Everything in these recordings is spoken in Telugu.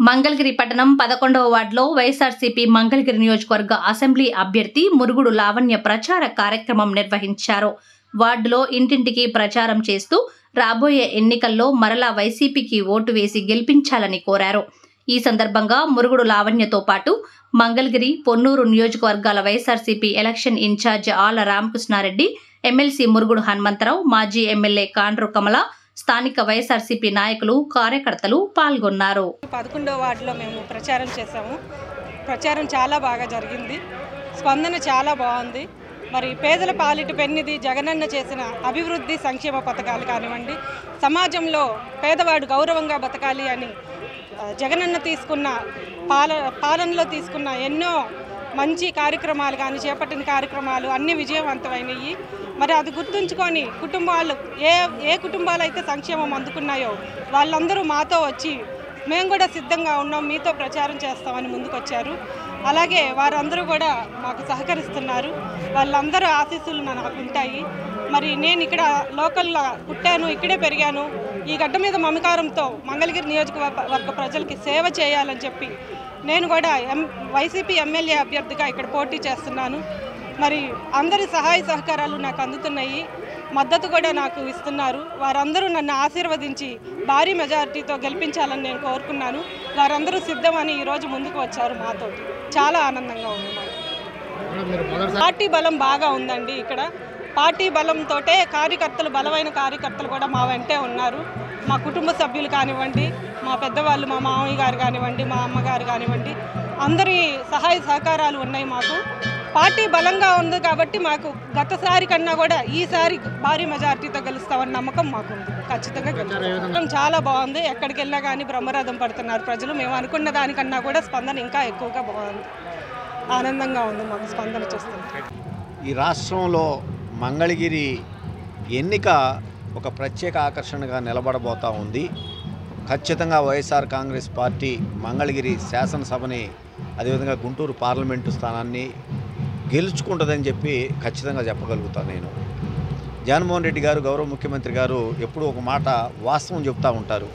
మంగళగిరి పట్టణం 11వ వార్డులో వైఎస్ఆర్సీపీ మంగళగిరి నియోజకవర్గ అసెంబ్లీ అభ్యర్థి మురుగుడు లావణ్య ప్రచార కార్యక్రమం నిర్వహించారు. వార్డులో ఇంటింటికి ప్రచారం చేస్తూ రాబోయే ఎన్నికల్లో మరలా వైసీపీకి ఓటు వేసి గెలిపించాలని కోరారు. ఈ సందర్భంగా మురుగుడు లావణ్యతో పాటు మంగళగిరి, పొన్నూరు నియోజకవర్గాల YSRCP election incharge Alla Ramakrishna Reddy, MLC Murugudu Hanumantharao, మాజీ ఎమ్మెల్యే కాండ్రు కమల, స్థానిక వైఎస్ఆర్సీపీ నాయకులు, కార్యకర్తలు పాల్గొన్నారు. 11వ వార్డులో మేము ప్రచారం చేశాము. ప్రచారం చాలా బాగా జరిగింది. స్పందన చాలా బాగుంది. మరి పేదల పాలిట పెన్నిది జగనన్న చేసిన అభివృద్ధి సంక్షేమ పథకాలు కానివ్వండి, సమాజంలో పేదవాడు గౌరవంగా బతకాలి అని జగనన్న తీసుకున్న పాలనలో తీసుకున్న ఎన్నో మంచి కార్యక్రమాలు కానీ చేపట్టిన కార్యక్రమాలు అన్ని విజయవంతమైనవి. మరి అది గుర్తుంచుకొని కుటుంబాలు ఏ కుటుంబాలు అయితే సంక్షేమం అందుకున్నాయో వాళ్ళందరూ మాతో వచ్చి మేము కూడా సిద్ధంగా ఉన్నాం, మీతో ప్రచారం చేస్తామని ముందుకొచ్చారు. అలాగే వారందరూ కూడా మాకు సహకరిస్తున్నారు. వాళ్ళందరూ ఆశీస్సులు నాకు ఉంటాయి. మరి నేను ఇక్కడ లోకల్లో పుట్టాను, ఇక్కడే పెరిగాను. ఈ గడ్డ మీద మమకారంతో మంగళగిరి నియోజకవర్గ ప్రజలకి సేవ చేయాలని చెప్పి నేను కూడా వైసీపీ ఎమ్మెల్యే అభ్యర్థిగా ఇక్కడ పోటీ చేస్తున్నాను. మరి అందరి సహాయ సహకారాలు నాకు అందుతున్నాయి, మద్దతు కూడా నాకు ఇస్తున్నారు. వారందరూ నన్ను ఆశీర్వదించి భారీ మెజారిటీతో గెలిపించాలని నేను కోరుకున్నాను. వారందరూ సిద్ధమని ఈరోజు ముందుకు వచ్చారు. మాతో చాలా ఆనందంగా ఉంది. పార్టీ బలం బాగా ఉందండి. ఇక్కడ పార్టీ బలంతో కార్యకర్తలు, బలమైన కార్యకర్తలు కూడా మా వెంటే ఉన్నారు. మా కుటుంబ సభ్యులు కానివ్వండి, మా పెద్దవాళ్ళు, మా మామయ్య గారు కానివ్వండి, మా అమ్మగారు కానివ్వండి, అందరి సహాయ సహకారాలు ఉన్నాయి. మాకు పార్టీ బలంగా ఉంది కాబట్టి మాకు గతసారి కన్నా కూడా ఈసారి భారీ మెజారిటీతో గెలుస్తామన్న నమ్మకం మాకుంది. ఖచ్చితంగా గెలుస్తాం. చాలా బాగుంది. ఎక్కడికి వెళ్ళినా కానీ బ్రహ్మరథం పడుతున్నారు ప్రజలు. మేము అనుకున్న దానికన్నా కూడా స్పందన ఇంకా ఎక్కువగా బాగుంది. ఆనందంగా ఉంది మాకు స్పందన చూస్తుంది. ఈ రాష్ట్రంలో మంగళగిరి ఎన్నిక ఒక ప్రత్యేక ఆకర్షణగా నిలబడబోతూ ఉంది. ఖచ్చితంగా వైఎస్ఆర్ కాంగ్రెస్ పార్టీ మంగళగిరి శాసనసభని, అదేవిధంగా గుంటూరు పార్లమెంటు స్థానాన్ని గెలుచుకుంటుందని చెప్పి ఖచ్చితంగా చెప్పగలుగుతాను. నేను జగన్మోహన్ రెడ్డి గారు, గౌరవ ముఖ్యమంత్రి గారు ఎప్పుడూ ఒక మాట వాస్తవం చెప్తూ ఉంటారు.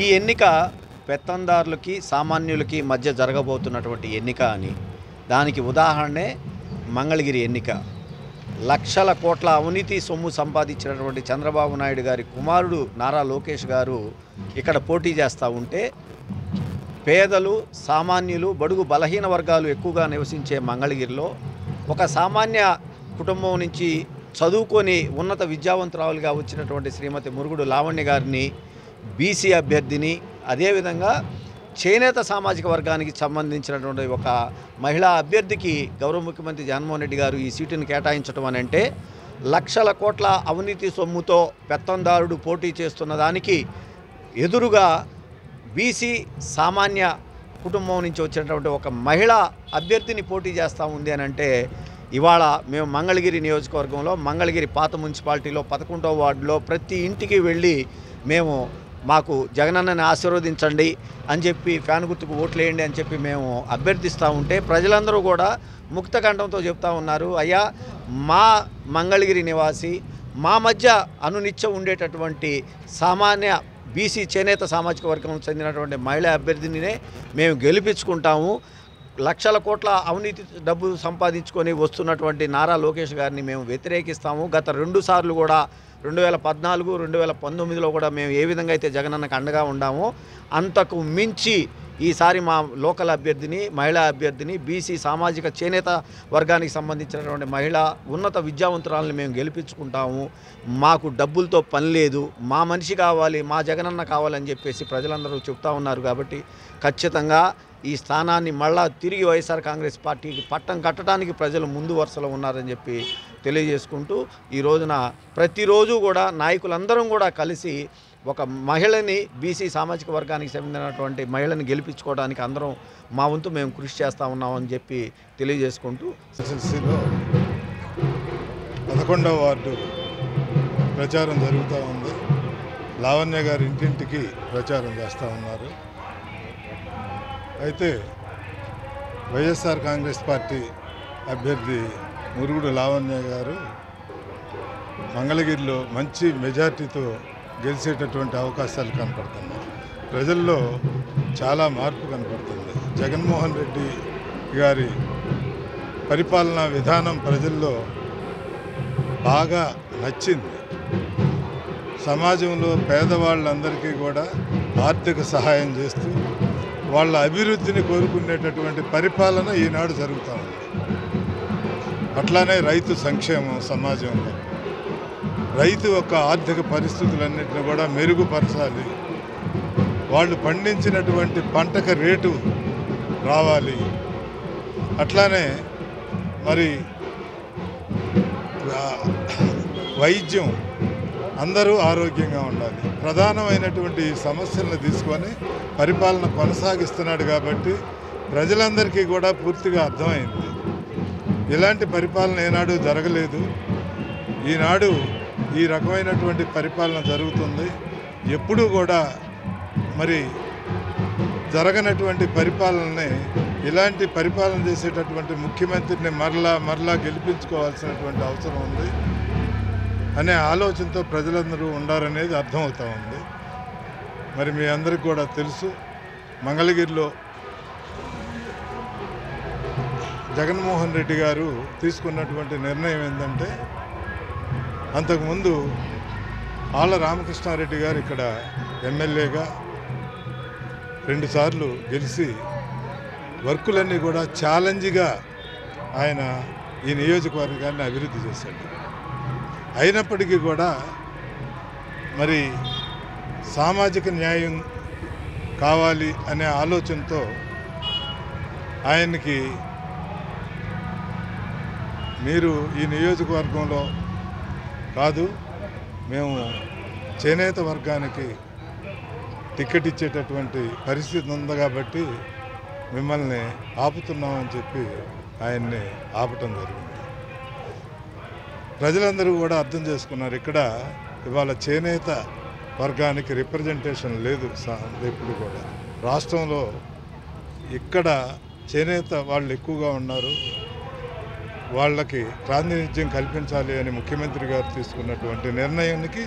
ఈ ఎన్నిక పెత్తందారులకి, సామాన్యులకి మధ్య జరగబోతున్నటువంటి ఎన్నిక అని. దానికి ఉదాహరణే మంగళగిరి ఎన్నిక. లక్షల కోట్ల అవినీతి సొమ్ము సంపాదించినటువంటి చంద్రబాబు నాయుడు గారి కుమారుడు నారా లోకేష్ గారు ఇక్కడ పోటీ చేస్తూ ఉంటే, పేదలు, సామాన్యులు, బడుగు బలహీన వర్గాలు ఎక్కువగా నివసించే మంగళగిరిలో ఒక సామాన్య కుటుంబం నుంచి చదువుకొని ఉన్నత విద్యావంతురాలుగా వచ్చినటువంటి శ్రీమతి మురుగుడు లావణ్య గారిని, బీసీ అభ్యర్థిని, అదేవిధంగా చేనేత సామాజిక వర్గానికి సంబంధించినటువంటి ఒక మహిళా అభ్యర్థికి గౌరవ ముఖ్యమంత్రి జగన్మోహన్ రెడ్డి గారు ఈ సీటును కేటాయించడం అని అంటే, లక్షల కోట్ల అవినీతి సొమ్ముతో పెత్తందారుడు పోటీ చేస్తున్న దానికి ఎదురుగా బీసీ సామాన్య కుటుంబం నుంచి వచ్చినటువంటి ఒక మహిళా అభ్యర్థిని పోటీ చేస్తూ ఉంది అని అంటే, ఇవాళ మేము మంగళగిరి నియోజకవర్గంలో, మంగళగిరి పాత మున్సిపాలిటీలో 11వ వార్డులో ప్రతి ఇంటికి వెళ్ళి మేము మాకు జగనన్నని ఆశీర్వదించండి అని చెప్పి, ఫ్యాన్ గుర్తుకు ఓట్లేయండి అని చెప్పి మేము అభ్యర్థిస్తూ ఉంటే, ప్రజలందరూ కూడా ముక్తకంఠంతో చెప్తా ఉన్నారు, అయ్యా మా మంగళగిరి నివాసి, మా మధ్య అనునిత్యం ఉండేటటువంటి సామాన్య బీసీ చేనేత సామాజిక వర్గం చెందినటువంటి మహిళా అభ్యర్థినినే మేము గెలిపించుకుంటాము. లక్షల కోట్ల అవినీతి డబ్బు సంపాదించుకొని వస్తున్నటువంటి నారా లోకేష్ గారిని మేము వ్యతిరేకిస్తాము. గత 2 సార్లు కూడా 2014, 2019లో కూడా మేము ఏ విధంగా అయితే జగనన్నకు అండగా ఉన్నామో అంతకు మించి ఈసారి మా లోకల్ అభ్యర్థిని, మహిళా అభ్యర్థిని, బీసీ సామాజిక చేనేత వర్గానికి సంబంధించినటువంటి మహిళా ఉన్నత విద్యావంతురాలను మేము గెలిపించుకుంటాము. మాకు డబ్బులతో పని లేదు, మా మనిషి కావాలి, మా జగనన్న కావాలని చెప్పేసి ప్రజలందరూ చెప్తా ఉన్నారు. కాబట్టి ఖచ్చితంగా ఈ స్థానాన్ని మళ్ళా తిరిగి వైఎస్ఆర్ కాంగ్రెస్ పార్టీకి పట్టం కట్టడానికి ప్రజలు ముందు వరుసలో ఉన్నారని చెప్పి తెలియజేసుకుంటూ, ఈ రోజున ప్రతిరోజు కూడా నాయకులందరం కూడా కలిసి ఒక మహిళని, బీసీ సామాజిక వర్గానికి చెందినటువంటి మహిళని గెలిపించుకోవడానికి అందరం మా వంతు మేము కృషి చేస్తూ ఉన్నామని చెప్పి తెలియజేసుకుంటూ, ఎస్ఎస్సీలో 11వ వార్డు ప్రచారం జరుగుతూ ఉంది. లావణ్య గారు ఇంటింటికి ప్రచారం చేస్తూ ఉన్నారు. అయితే వైఎస్ఆర్ కాంగ్రెస్ పార్టీ అభ్యర్థి మురుగుడు లావణ్య గారు మంగళగిరిలో మంచి మెజార్టీతో గెలిచేటటువంటి అవకాశాలు కనపడుతున్నాయి. ప్రజల్లో చాలా మార్పు కనపడుతుంది. జగన్మోహన్ రెడ్డి గారి పరిపాలనా విధానం ప్రజల్లో బాగా నచ్చింది. సమాజంలో పేదవాళ్ళందరికీ కూడా ఆర్థిక సహాయం చేస్తూ వాళ్ళ అభివృద్ధిని కోరుకునేటటువంటి పరిపాలన ఈనాడు జరుగుతూ ఉంది. అట్లానే రైతు సంక్షేమం సమాజంలో రైతు యొక్క ఆర్థిక పరిస్థితులన్నింటినీ కూడా మెరుగుపరచాలి. వాళ్ళు పండించినటువంటి పంటకు రేటు రావాలి. అట్లానే మరి వైద్యం అందరూ ఆరోగ్యంగా ఉండాలి. ప్రధానమైనటువంటి సమస్యలను తీసుకొని పరిపాలన కొనసాగిస్తున్నాడు కాబట్టి ప్రజలందరికీ కూడా పూర్తిగా అర్థమైంది. ఇలాంటి పరిపాలన ఏనాడు జరగలేదు. ఈనాడు ఈ రకమైనటువంటి పరిపాలన జరుగుతుంది. ఎప్పుడూ కూడా మరి జరగనటువంటి పరిపాలనని ఇలాంటి పరిపాలన చేసేటటువంటి ముఖ్యమంత్రిని మరలా గెలిపించుకోవాల్సినటువంటి అవసరం ఉంది అనే ఆలోచనతో ప్రజలందరూ ఉండారనేది అర్థమవుతూ ఉంది. మరి మీ అందరికీ కూడా తెలుసు, మంగళగిరిలో జగన్మోహన్ రెడ్డి గారు తీసుకున్నటువంటి నిర్ణయం ఏంటంటే, అంతకుముందు ఆళ్ళ రామకృష్ణారెడ్డి గారు ఇక్కడ ఎమ్మెల్యేగా 2 సార్లు గెలిచి వర్కులన్నీ కూడా ఛాలెంజ్గా ఆయన ఈ నియోజకవర్గాన్ని అభివృద్ధి చేశాడు. అయినప్పటికీ కూడా మరి సామాజిక న్యాయం కావాలి అనే ఆలోచనతో ఆయనకి మీరు ఈ నియోజకవర్గంలో కాదు, మేము చేనేత వర్గానికి టికెట్ ఇచ్చేటటువంటి పరిస్థితి ఉంది కాబట్టి మిమ్మల్ని ఆపుతున్నామని చెప్పి ఆయన్ని ఆపటం జరిగింది. ప్రజలందరూ కూడా అర్థం చేసుకున్నారు. ఇక్కడ ఇవాళ చేనేత వర్గానికి రిప్రజెంటేషన్ లేదు. ఎప్పుడు కూడా రాష్ట్రంలో ఇక్కడ చేనేత వాళ్ళు ఎక్కువగా ఉన్నారు. వాళ్ళకి ప్రాతినిధ్యం కల్పించాలి అని ముఖ్యమంత్రి గారు తీసుకున్నటువంటి నిర్ణయానికి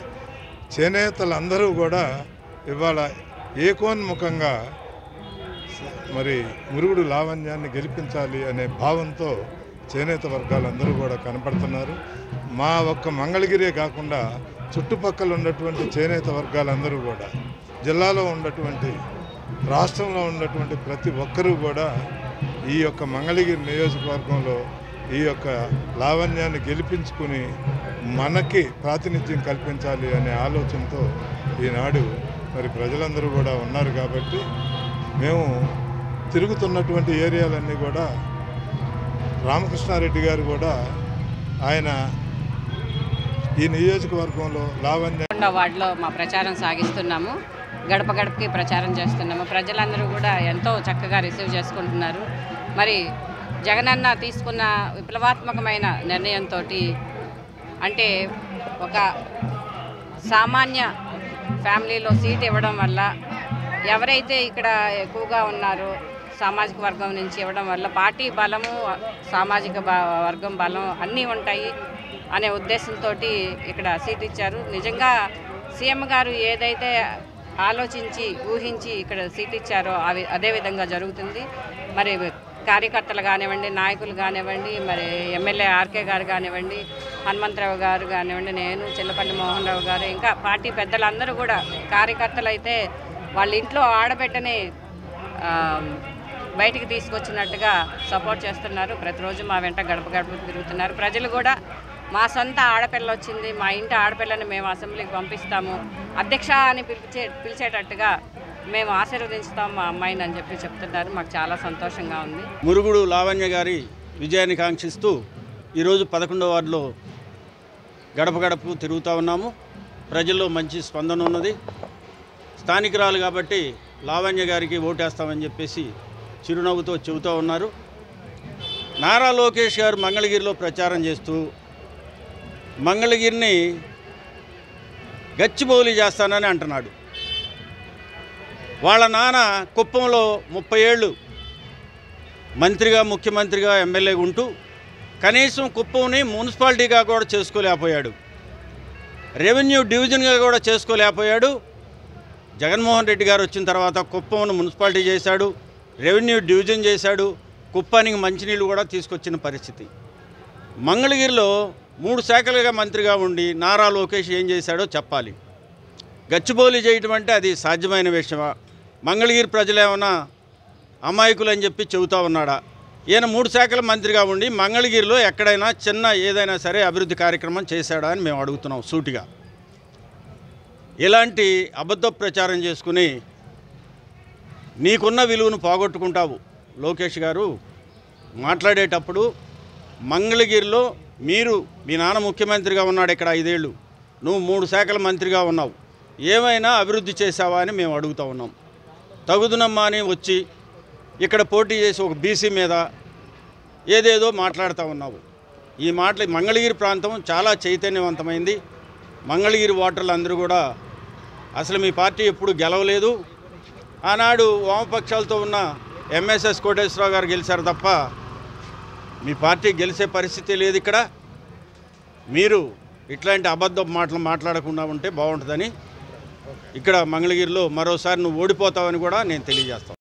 చేనేతలందరూ కూడా ఇవాళ ఏకోన్ముఖంగా మరి మురుగుడు లావణ్యాన్ని గెలిపించాలి అనే భావంతో చేనేత వర్గాలందరూ కూడా కనపడుతున్నారు. మా ఒక్క మంగళగిరే కాకుండా చుట్టుపక్కల ఉన్నటువంటి చేనేత వర్గాలందరూ కూడా, జిల్లాలో ఉన్నటువంటి రాష్ట్రంలో ఉన్నటువంటి ప్రతి ఒక్కరూ కూడా ఈ యొక్క మంగళగిరి నియోజకవర్గంలో ఈ యొక్క లావణ్యాన్ని గెలిపించుకుని మనకి ప్రాతినిధ్యం కల్పించాలి అనే ఆలోచనతో ఈనాడు మరి ప్రజలందరూ కూడా ఉన్నారు. కాబట్టి మేము తిరుగుతున్నటువంటి ఏరియాలన్నీ కూడా రామకృష్ణారెడ్డి గారు కూడా ఆయన ఈ నియోజకవర్గంలో లావణ్య వార్డులో మా ప్రచారం సాగిస్తున్నాము. గడప గడపకి ప్రచారం చేస్తున్నాము. ప్రజలందరూ కూడా ఎంతో చక్కగా రిసీవ్ చేసుకుంటున్నారు. మరి జగనన్న తీసుకున్న విప్లవాత్మకమైన నిర్ణయంతో, అంటే ఒక సామాన్య ఫ్యామిలీలో సీట్ ఇవ్వడం వల్ల ఎవరైతే ఇక్కడ ఎక్కువగా ఉన్నారో సామాజిక వర్గం నుంచి ఇవ్వడం వల్ల పార్టీ బలము, సామాజిక వర్గం బలం అన్నీ ఉంటాయి అనే ఉద్దేశంతో ఇక్కడ సీట్ ఇచ్చారు. నిజంగా సీఎం గారు ఏదైతే ఆలోచించి ఊహించి ఇక్కడ సీట్ ఇచ్చారో అదే విధంగా జరుగుతుంది. మరి కార్యకర్తలు కానివ్వండి, నాయకులు కానివ్వండి, మరి ఎమ్మెల్యే ఆర్కే గారు కానివ్వండి, హనుమంతరావు గారు కానివ్వండి, నేను చిల్లపల్లి మోహన్ రావు గారు, ఇంకా పార్టీ పెద్దలందరూ కూడా కార్యకర్తలు అయితే వాళ్ళ ఇంట్లో ఆడబిడ్డని బయటికి తీసుకొచ్చినట్టుగా సపోర్ట్ చేస్తున్నారు. ప్రతిరోజు మా వెంట గడప గడప తిరుగుతున్నారు. ప్రజలు కూడా మా సొంత ఆడపిల్ల వచ్చింది, మా ఇంటి ఆడపిల్లని మేము అసెంబ్లీకి పంపిస్తాము, అధ్యక్ష అని పిలిచేటట్టుగా మేము ఆశీర్వదించుతాం మా అమ్మాయిని అని చెప్పి చెప్తున్నారు. మాకు చాలా సంతోషంగా ఉంది. మురుగుడు లావణ్య గారి విజయాన్ని కాంక్షిస్తూ ఈరోజు 11వ వార్డులో గడప గడపకు తిరుగుతూ ఉన్నాము. ప్రజల్లో మంచి స్పందన ఉన్నది. స్థానికురాలు కాబట్టి లావణ్య గారికి ఓటేస్తామని చెప్పేసి చిరునవ్వుతో చెబుతూ ఉన్నారు. నారా లోకేష్ గారు మంగళగిరిలో ప్రచారం చేస్తూ మంగళగిరిని గచ్చిబౌలి చేస్తానని అంటున్నాడు. వాళ్ళ నాన్న కుప్పంలో 30 ఏళ్ళు మంత్రిగా, ముఖ్యమంత్రిగా, ఎమ్మెల్యేగా ఉంటూ కనీసం కుప్పంని మున్సిపాలిటీగా కూడా చేసుకోలేకపోయాడు, రెవెన్యూ డివిజన్గా కూడా చేసుకోలేకపోయాడు. జగన్మోహన్ రెడ్డి గారు వచ్చిన తర్వాత కుప్పంను మున్సిపాలిటీ చేశాడు, రెవెన్యూ డివిజన్ చేశాడు, కుప్పానికి మంచినీళ్ళు కూడా తీసుకొచ్చిన పరిస్థితి. మంగళగిరిలో 3 శాఖలుగా మంత్రిగా ఉండి నారా లోకేష్ ఏం చేశాడో చెప్పాలి. గచ్చిబౌలి చేయటం అంటే అది సాధ్యమైన విషయమా? మంగళగిరి ప్రజలేమన్నా అమాయకులు అని చెప్పి చెబుతూ ఉన్నాడా? ఈయన 3 శాఖల మంత్రిగా ఉండి మంగళగిరిలో ఎక్కడైనా చిన్న ఏదైనా సరే అభివృద్ధి కార్యక్రమం చేశాడా అని మేము అడుగుతున్నాం సూటిగా. ఇలాంటి అబద్ధ ప్రచారం చేసుకుని నీకున్న విలువను పోగొట్టుకుంటావు. లోకేష్ గారు మాట్లాడేటప్పుడు మంగళగిరిలో మీ నాన్న ముఖ్యమంత్రిగా ఉన్నాడు ఇక్కడ 5 ఏళ్ళు, నువ్వు 3 శాఖల మంత్రిగా ఉన్నావు, ఏమైనా అభివృద్ధి చేశావా అని మేము అడుగుతూ ఉన్నాం. తగుదునమ్మా అని వచ్చి ఇక్కడ పోటీ చేసి ఒక బీసీ మీద ఏదేదో మాట్లాడుతూ ఉన్నావు. ఈ మాటలు మంగళగిరి ప్రాంతం చాలా చైతన్యవంతమైంది. మంగళగిరి ఓటర్లు అందరూ కూడా అసలు మీ పార్టీ ఎప్పుడు గెలవలేదు, ఆనాడు వామపక్షాలతో ఉన్న ఎంఎస్ఎస్ కోటేశ్వరరావు గారు గెలిచారు తప్ప మీ పార్టీ గెలిచే పరిస్థితి లేదు. ఇక్కడ మీరు ఇట్లాంటి అబద్ధ మాటలు మాట్లాడకుండా ఉంటే బాగుంటుందని ఇక్కడ మంగళగిరిలో మరోసారి నువ్వు ఓడిపోతావని కూడా నేను తెలియజేస్తాను.